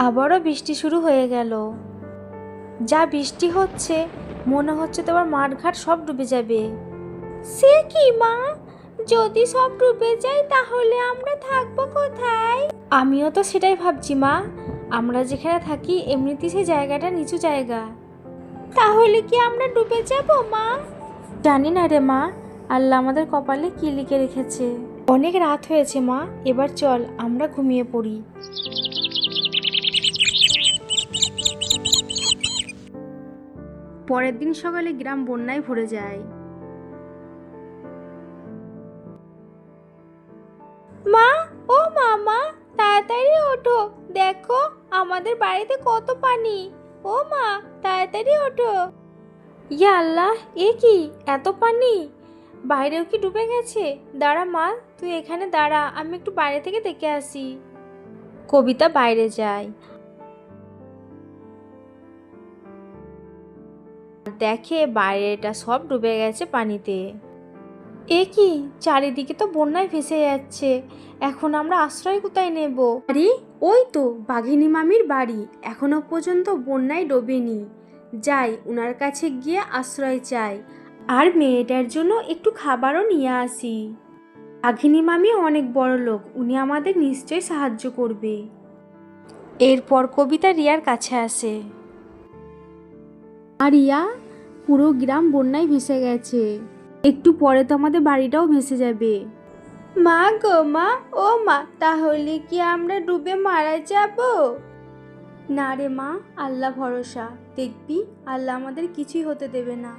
আবারও বৃষ্টি শুরু হয়ে গেল। যা বৃষ্টি হচ্ছে মনে হচ্ছে তোমার মাঠঘাট সব ডুবে যাবে। সে কি মা, যদি সব ডুবে যায় তাহলে আমরা থাকবো কোথায়? আমিও তো সেটাই ভাবছি মা, আমরা যেখানে থাকি এমনিতেই সেই জায়গাটা নিচু জায়গা। তাহলে কি আমরা ডুবে যাব মা? জানি না রে মা, আল্লাহ আমাদের কপালে কি লিখে রেখেছে। অনেক রাত হয়েছে মা, এবার চল আমরা ঘুমিয়ে পড়ি। পরের দিন সকালে গ্রাম বন্যায় ভরে যায়। মা, ও মামা, তাড়াতাড়ি ওঠো, দেখো আমাদের বাড়িতে কত পানি। ও মা, তাড়াতাড়ি ওঠো। ইয়া আল্লাহ, এ কি এত পানি! বাইরেও কি ডুবে গেছে? দাঁড়া মা, তুই এখানে দাঁড়া, আমি একটু বাইরে থেকে দেখে আসি। কবিতা বাইরে যায়, দেখে বাইরেটা সব ডুবে গেছে পানিতে। এ কি, চারিদিকে তো বন্যায় ভেসে যাচ্ছে, এখন আমরা আশ্রয় কোথায় নেব? আরে ওই তো বাঘিনী মামির বাড়ি, এখনো পর্যন্ত বন্যায় ডোবেনি। যাই, ওনার কাছে গিয়ে আশ্রয় চাই, আর মেয়েটার জন্য একটু খাবারও নিয়ে আসি। বাঘিনী মামি অনেক বড় লোক, উনি আমাদের নিশ্চয়ই সাহায্য করবে। এরপর কবিতা রিয়ার কাছে আসে। আর রিয়া, পুরো গ্রাম বন্যায় ভেসে গেছে, একটু পরে তো আমাদের বাড়িটাও ভেসে যাবে। মা গো মা, ও মা, তাহলে কি আমরা ডুবে মারা যাব? না রে মা, আল্লাহ ভরসা, দেখবি আল্লাহ আমাদের কিছুই হতে দেবে না।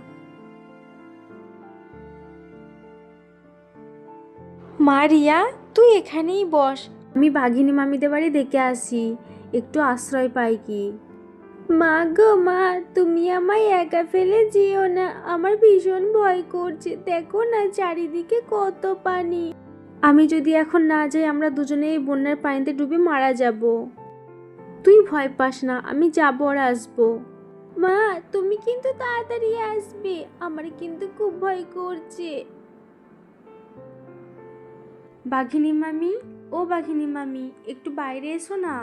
মা রিয়া, তুই এখানেই বস, আমি বাঘিনী মামিদের বাড়ি দেখে আসি, একটু আশ্রয় পাই কি। মা গো মা, তুমি আমায় একা ফেলে যেও না, আমার ভীষণ ভয় করছে, দেখো না চারিদিকে কত পানি। আমি যদি এখন না যাই আমরা দুজনে এই বন্যার পানিতে ডুবে মারা যাব। তুই ভয় পাস না, আমি যাবো আর আসবো। মা, তুমি কিন্তু তাড়াতাড়ি আসবে, আমার কিন্তু খুব ভয় করছে। বাঘিনী মামি, ও বাঘিনী মামি, একটু বাইরে এসো না।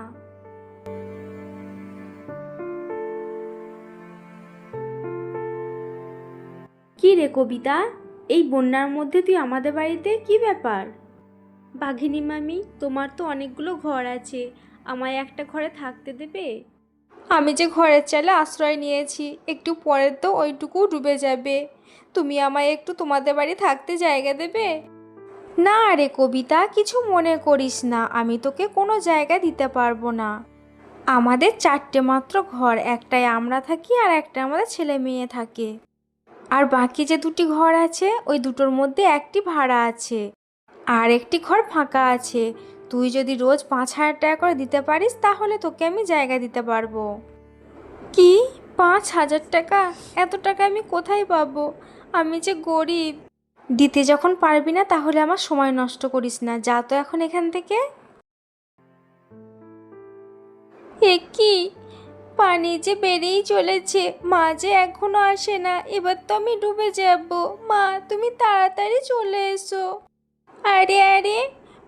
কি রে কবিতা, এই বন্যার মধ্যে তুই আমাদের বাড়িতে, কি ব্যাপার? বাঘিনী মামি, তোমার তো অনেকগুলো ঘর আছে, আমায় একটা ঘরে থাকতে দেবে? আমি যে ঘরের চালে আশ্রয় নিয়েছি, একটু পরে তো ওইটুকু ডুবে যাবে, তুমি আমায় একটু তোমাদের বাড়ি থাকতে জায়গা দেবে? না রে কবিতা, কিছু মনে করিস না, আমি তোকে কোনো জায়গা দিতে পারবো না। আমাদের চারটে মাত্র ঘর, একটায় আমরা থাকি আর একটা আমাদের ছেলে মেয়ে থাকে, আর বাকি যে দুটি ঘর আছে ওই দুটোর মধ্যে একটি ভাড়া আছে, আর একটি ঘর ফাঁকা আছে। তুই যদি রোজ 5,000 টাকা করে দিতে পারিস তাহলে তোকে আমি জায়গা দিতে পারবো। কি, 5,000 টাকা? এত টাকা আমি কোথায় পাবো? আমি যে গরিব। দিতে যখন পারবি না তাহলে আমার সময় নষ্ট করিস না, যা তো এখন এখান থেকে। এ কি, পানি যে বেড়েই চলেছে, মা যে এখনো আসে না, এবার তো আমি ডুবে যাব। মা, তুমি তাড়াতাড়ি চলে এসো। আরে আরে,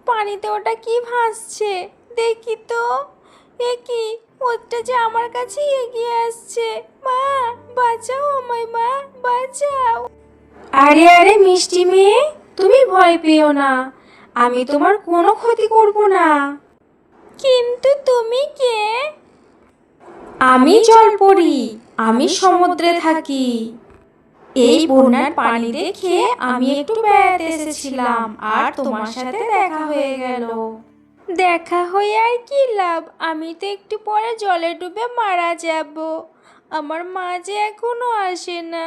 পানিতে ওটা কি ভাসছে, দেখি তো। এ কি, ওটা যে আমার কাছেই এগিয়ে আসছে। মা, বাঁচাও আমায়, মা বাঁচাও। আরে আরে মিষ্টি মেয়ে, তুমি ভয় পেও না, আমি তোমার কোনো ক্ষতি করব না। কিন্তু তুমি কে? আমি জলপরি, আমি সমুদ্রে থাকি। এই বন্যার পানি দেখে আমি একটু বেড়াতে এসেছিলাম, আর তোমার সাথে দেখা হয়ে গেল। দেখা হয়ে আর কি লাভ, আমি তো একটু পরে জলে ডুবে মারা যাব, আমার মা যে এখনো আসে না।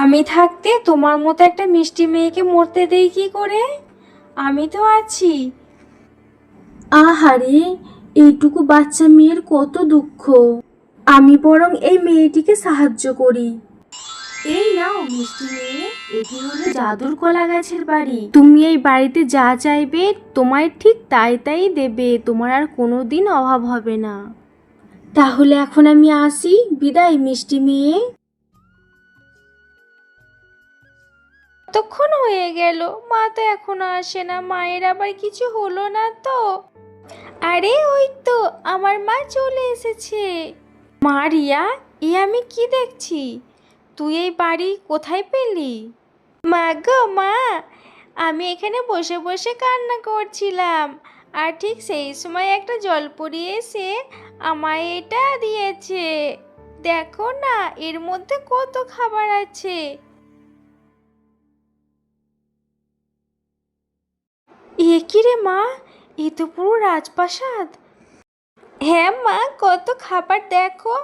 আমি থাকতে তোমার মতো একটা মিষ্টি মেয়েকে মরতে দেই কি করে? আমি তো আছি। আহারে, এইটুকু বাচ্চা মেয়ের কত দুঃখ, আমি বরং এই মেয়েটিকে সাহায্য করি। এই নাও মিষ্টি মেয়ে, এটি হলো জাদুর কলা গাছের বাড়ি, তুমি এই বাড়িতে যা চাইবে তোমায় ঠিক তাই তাই দেবে, তোমার আর কোনোদিন অভাব হবে না। তাহলে এখন আমি আসি, বিদায় মিষ্টি মেয়ে। কতক্ষণ হয়ে গেল, মা তো এখনো আসে না, মায়ের আবার কিছু হলো না তো? আরে ওই তো আমার মা চলে এসেছে। মা রিয়া, এ আমি কি দেখছি? তুই এই বাড়ি কোথায় পেলি? মা গো মা, আমি এখানে বসে বসে কান্না করছিলাম, আর ঠিক সেই সময় একটা জলপরি এসে আমায় এটা দিয়েছে। দেখো না, এর মধ্যে কত খাবার আছে। এ কি রে মা, এ তো পুরো রাজপ্রাসাদ। হ্যাঁ মা, কত খাবার দেখো।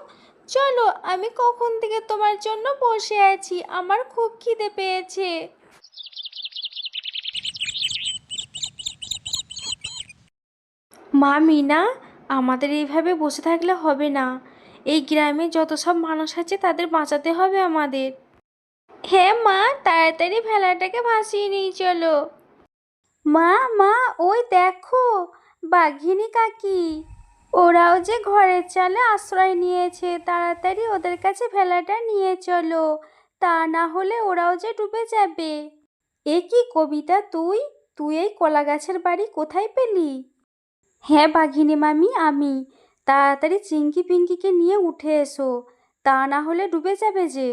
চলো, আমি কখন থেকে তোমার জন্য বসে আছি, আমার খুব খিদে পেয়েছে। মা মিনা, আমাদের এইভাবে বসে থাকলে হবে না। এই গ্রামে যত সব মানুষ আছে তাদের বাঁচাতে হবে আমাদের। হ্যাঁ মা, তাড়াতাড়ি ভেলাটাকে ভাসিয়ে নিয়ে চলো। মা মা, ওই দেখো, বাঘিনী কাকি, ওরাও যে ঘরের চালে আশ্রয় নিয়েছে। তাড়াতাড়ি ওদের কাছে ভেলাটা নিয়ে চলো, তা না হলে ওরাও যে ডুবে যাবে। এ কি কবিতা, তুই তুই এই কলা গাছের বাড়ি কোথায় পেলি? হ্যাঁ বাঘিনী মামি, আমি। তাড়াতাড়ি চিঙ্কি পিঙ্কিকে নিয়ে উঠে এসো, তা না হলে ডুবে যাবে যে।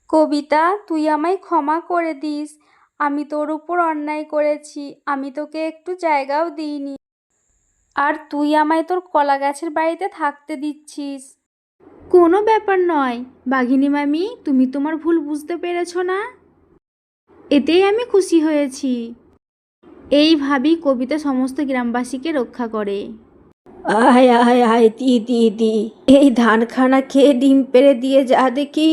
কবিতা, তুই আমায় ক্ষমা করে দিস। আমি তোর উপর অন্যায় করেছি, আমি তোকে একটু জায়গাও দিইনি, আর তুই আমায় তোর কলা গাছের বাড়িতে থাকতে দিচ্ছিস। কোনো ব্যাপার নয় বাঘিনী মামি, তুমি তোমার ভুল বুঝতে পেরেছো না, এতেই আমি খুশি হয়েছি। এইভাবেই কবিতা সমস্ত গ্রামবাসীকে রক্ষা করে। আয় আয় আয় দি, এই ধানখানা খেয়ে ডিম পেড়ে দিয়ে যা দেখি।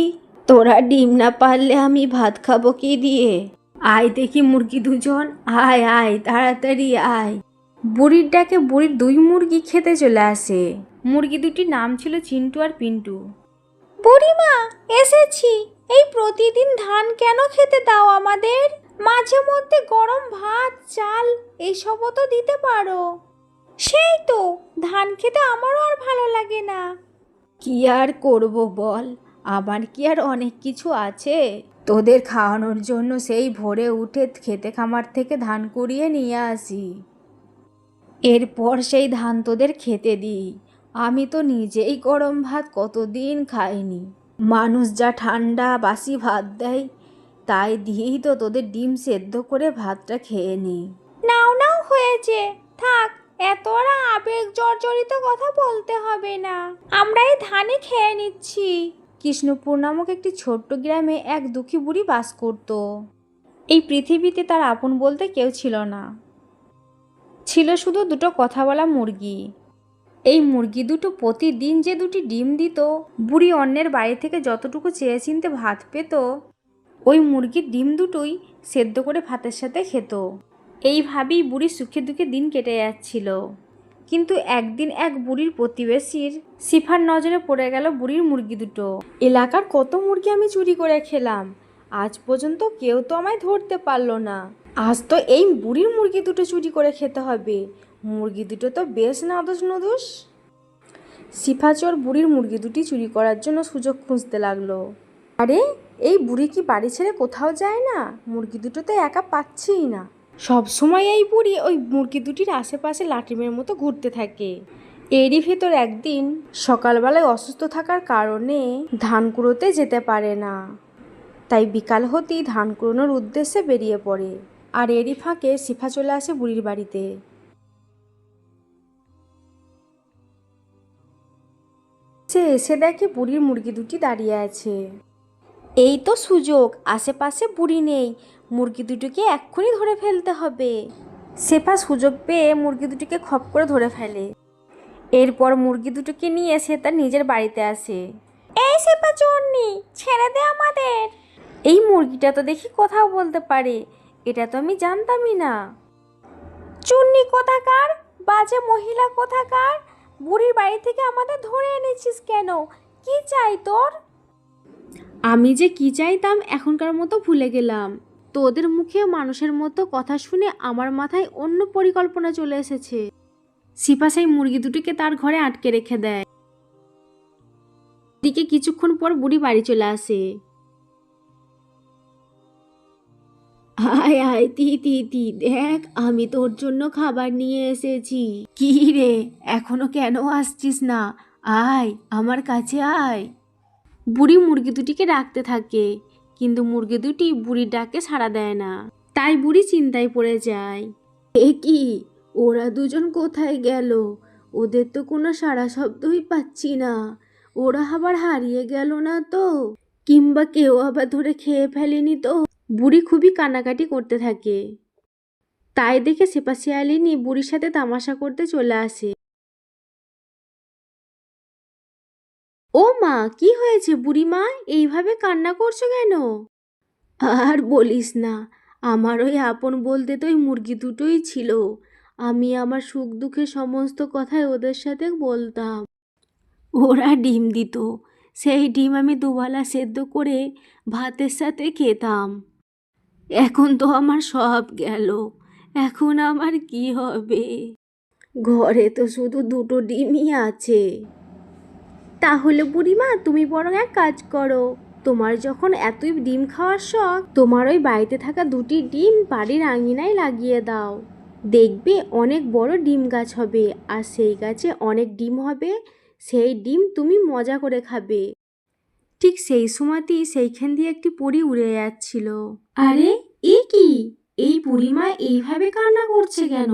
তোরা ডিম না পারলে আমি ভাত খাবো কি দিয়ে? আয় দেখি মুরগি দুজন, আয় আয় তাড়াতাড়ি আয়। বুড়ির ডাকে বুড়ির দুই মুরগি খেতে চলে আসে। মুরগি দুটির নাম ছিল চিন্টু আর পিন্টু। বুড়িমা, এসেছি। এই প্রতিদিন ধান কেন খেতে দাও আমাদের? মাঝে মধ্যে গরম ভাত, চাল এইসবও তো দিতে পারো। সেই তো, ধান খেতে আমারও আর ভালো লাগে না। কি আর করব বল, আমার কি আর অনেক কিছু আছে? তোদের খাওয়ানোর জন্য সেই ভোরে উঠে খেতে খামার থেকে ধান কুড়িয়ে নিয়ে আসি, এরপর সেই ধান তোদের খেতে দিই। আমি তো নিজেই গরম ভাত কতদিন খাইনি। মানুষ যা ঠান্ডা বাসি ভাত দেয়, তাই দিয়েই তো তোদের ডিম সেদ্ধ করে ভাতটা খেয়ে নি। নাও নাও, হয়েছে, থাক। এত আর আবেগ জর্জরিত কথা বলতে হবে না, আমরা এই ধানে খেয়ে নিচ্ছি। কৃষ্ণপুর নামক একটি ছোট্ট গ্রামে এক দুঃখী বুড়ি বাস করত। এই পৃথিবীতে তার আপন বলতে কেউ ছিল না, ছিল শুধু দুটো কথা বলা মুরগি। এই মুরগি দুটো প্রতিদিন যে দুটি ডিম দিত, বুড়ি অন্যের বাড়ি থেকে যতটুকু চেয়ে চিনতে ভাত পেত, ওই মুরগির ডিম দুটোই সেদ্ধ করে ভাতের সাথে খেত। এইভাবেই বুড়ির সুখে দুঃখে দিন কেটে যাচ্ছিল। কিন্তু একদিন এক বুড়ির প্রতিবেশীর সিফার নজরে পড়ে গেল বুড়ির মুরগি দুটো। এলাকার কত মুরগি আমি চুরি করে খেলাম, আজ পর্যন্ত কেউ তো আমায় ধরতে পারলো না। আজ তো এই বুড়ির মুরগি দুটো চুরি করে খেতে হবে। মুরগি দুটো তো বেশ নাদুস নুদুস। সিফা চোর বুড়ির মুরগি দুটি চুরি করার জন্য সুযোগ খুঁজতে লাগলো। আরে, এই বুড়ি কি বাড়ি ছেড়ে কোথাও যায় না? মুরগি দুটো তো একা পাচ্ছিই না। সব সময় এই বুড়ি ওই মুরগি দুটির আশেপাশে লাঠিমের মতো ঘুরতে থাকে। এরই ভেতর একদিন সকালবেলায় অসুস্থ থাকার কারণে ধান কুড়োতে যেতে পারে না, তাই বিকাল হতেই ধান কুড়োনোর উদ্দেশ্যে বেরিয়ে পড়ে। আর এরই ফাঁকে সিফা চলে আসে বুড়ির বাড়িতে। সে এসে দেখে বুড়ির মুরগি দুটি দাঁড়িয়ে আছে। এই তো সুযোগ, আশেপাশে বুড়ি নেই, মুরগি দুটিকে এক্ষুনি ধরে ফেলতে হবে। সেফা সুযোগ পেয়ে মুরগি দুটিকে খপ করে ধরে ফেলে। এরপর মুরগি দুটোকে নিয়ে সে তার নিজের বাড়িতে আসে। এই সেফা চোরনি, ছেড়ে দে আমাদের। এই মুরগিটা তো দেখি কথাও বলতে পারে, এটা তো আমি জানতামই না। চুন্নি কোথাকার, বাজে মহিলা কোথাকার, বুড়ির বাড়ি থেকে আমাদের ধরে এনেছিস কেন? কি চাই তোর? আমি যে কি চাইতাম এখনকার মতো ভুলে গেলাম। তোদের মুখে মানুষের মতো কথা শুনে আমার মাথায় অন্য পরিকল্পনা চলে এসেছে। সিফা সেই মুরগি দুটিকে তার ঘরে আটকে রেখে দেয়। দিকে কিছুক্ষণ পর বুড়ি বাড়ি চলে আসে। হায় হায় তিতি দেখ আমি তোর জন্য খাবার নিয়ে এসেছি। কি রে এখনো কেন আসছিস না? আয় আমার কাছে আয়। বুড়ি মুরগি দুটিকে ডাকতে থাকে, কিন্তু মুরগি দুটি বুড়ির ডাকে সাড়া দেয় না। তাই বুড়ি চিন্তায় পড়ে যায়। এ কি, ওরা দুজন কোথায় গেল? ওদের তো কোনো সাড়া শব্দই পাচ্ছি না। ওরা আবার হারিয়ে গেল না তো? কিংবা কেউ আবার ধরে খেয়ে ফেলেনি তো? বুড়ি খুবই কান্নাকাটি করতে থাকে। তাই দেখে সেপা শিয়ালিনী বুড়ির সাথে তামাশা করতে চলে আসে। ও মা, কি হয়েছে বুড়িমা? এইভাবে কান্না করছো কেন? আর বলিস না, আমার ওই আপন বলতে তো ওই মুরগি দুটোই ছিল। আমি আমার সুখ দুঃখের সমস্ত কথাই ওদের সাথে বলতাম। ওরা ডিম দিত, সেই ডিম আমি দুবেলা সেদ্ধ করে ভাতের সাথে খেতাম। এখন তো আমার সব গেল, এখন আমার কি হবে? ঘরে তো শুধু দুটো ডিমই আছে। তাহলে বুড়িমা তুমি বরং এক কাজ করো, তোমার যখন এতই ডিম খাওয়ার শখ, তোমার ওই বাড়িতে থাকা দুটি ডিম বাড়ির আঙিনায় লাগিয়ে দাও। দেখবে অনেক বড় ডিম গাছ হবে, আর সেই গাছে অনেক ডিম হবে। সেই ডিম তুমি মজা করে খাবে। ঠিক সেই সময়তেই সেইখান দিয়ে একটি পরী উড়ে যাচ্ছিল। আরে এ কি, এই বুড়িমা এইভাবে কান্না করছে কেন?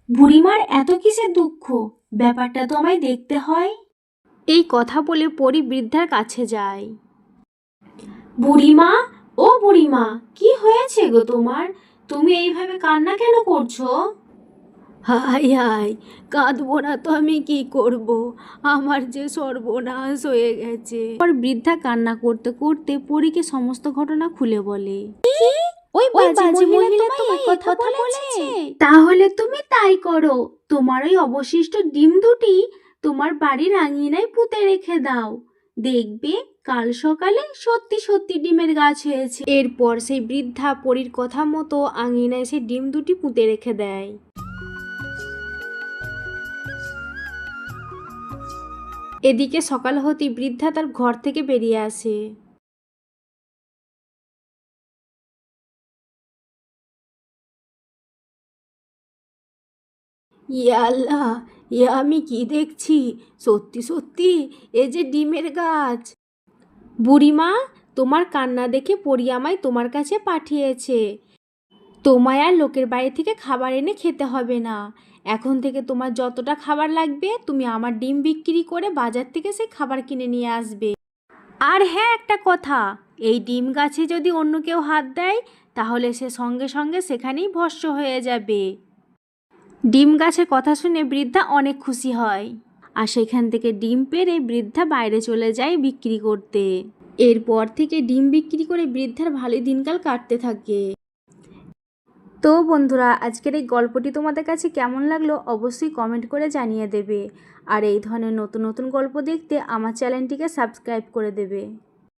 বুড়িমার এত কিসের দুঃখ? ব্যাপারটা তো আমায় দেখতে হয়। এই কথা বলে পরী বৃদ্ধার কাছে যায়। বুড়িমা, ও বুড়িমা, কি হয়েছে গো তোমার? তুমি এইভাবে কান্না কেন করছো? হায় হায়, কাঁদবো না তো আমি কি করব? আমার যে সর্বনাশ হয়ে গেছে। পর বৃদ্ধা কান্না করতে করতে পরীকে সমস্ত ঘটনা খুলে বলে। ওই বাজে মহিলা তোমায় এই কথা বলেছে? তাহলে তুমি তাই করো, তোমার ওই অবশিষ্ট ডিম দুটি তোমার বাড়ির আঙিনায় পুঁতে রেখে দাও। দেখবে কাল সকালে সত্যি সত্যি ডিমের গাছ হয়েছে। এরপর সেই বৃদ্ধা পরীর কথা মতো আঙিনায় সে ডিম দুটি পুঁতে রেখে দেয়। এদিকে সকাল হতেই বৃদ্ধা তার ঘর থেকে বেরিয়ে আসে। ইয়া আল্লাহ, এ আমি কি দেখছি? সত্যি সত্যি এ যে ডিমের গাছ। বুড়িমা, তোমার কান্না দেখে পরী আমায় তোমার কাছে পাঠিয়েছে। তোমায় আর লোকের বাড়ি থেকে খাবার এনে খেতে হবে না। এখন থেকে তোমার যতটা খাবার লাগবে তুমি আমার ডিম বিক্রি করে বাজার থেকে সেই খাবার কিনে নিয়ে আসবে। আর হ্যাঁ, একটা কথা, এই ডিম গাছে যদি অন্য কেউ হাত দেয় তাহলে সে সঙ্গে সঙ্গে সেখানেই ভস্ম হয়ে যাবে। ডিম গাছের কথা শুনে বৃদ্ধা অনেক খুশি হয়, আর সেখান থেকে ডিম পেড়ে বৃদ্ধা বাইরে চলে যায় বিক্রি করতে। এরপর থেকে ডিম বিক্রি করে বৃদ্ধার ভালোই দিনকাল কাটতে থাকে। তো বন্ধুরা, আজকের এই গল্পটি তোমাদের কাছে কেমন লাগলো অবশ্যই কমেন্ট করে জানিয়ে দেবে। আর এই ধরনের নতুন নতুন গল্প দেখতে আমার চ্যানেলটিকে সাবস্ক্রাইব করে দেবে।